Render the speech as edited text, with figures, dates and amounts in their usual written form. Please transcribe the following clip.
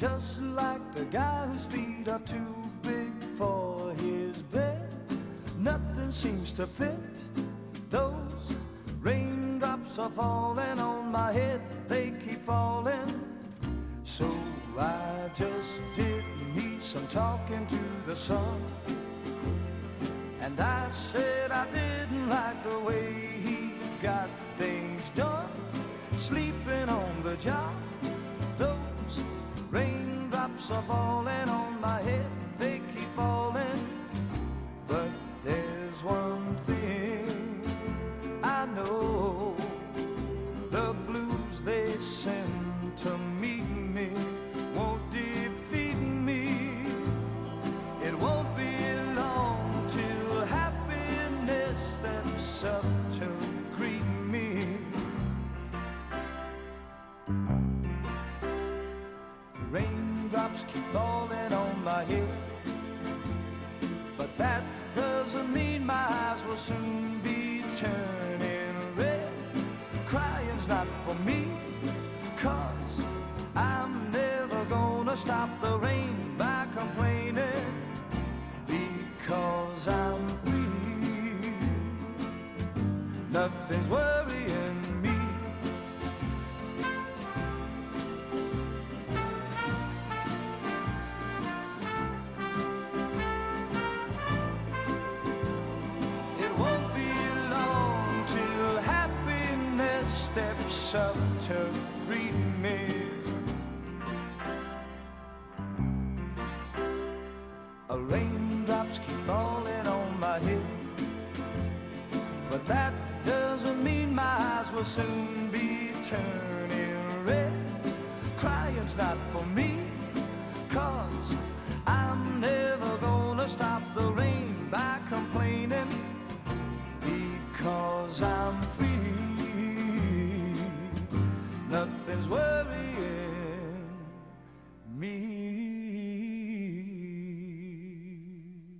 just like the guy whose feet are too big for his bed. Nothing seems to fit. Those raindrops are falling on my head, they keep falling. So I just did me some talking to the sun, and I said I didn't like the way he got things done, sleeping on the job. Those raindrops are falling on my head, they keep falling. But there's one thing I know, the blues they send to meet me won't defeat me. It won't be long till happiness steps up to greet me. Raindrops keep falling on my head, but that doesn't mean my eyes will soon be turning red. Crying's not for me, 'cause I'm never gonna stop the rain by complaining, because I'm free. Nothing's worrying me. It won't be long till happiness steps up to greet me. Raindrops keep falling on my head, but that doesn't mean my eyes will soon be turning red. Crying's not for me,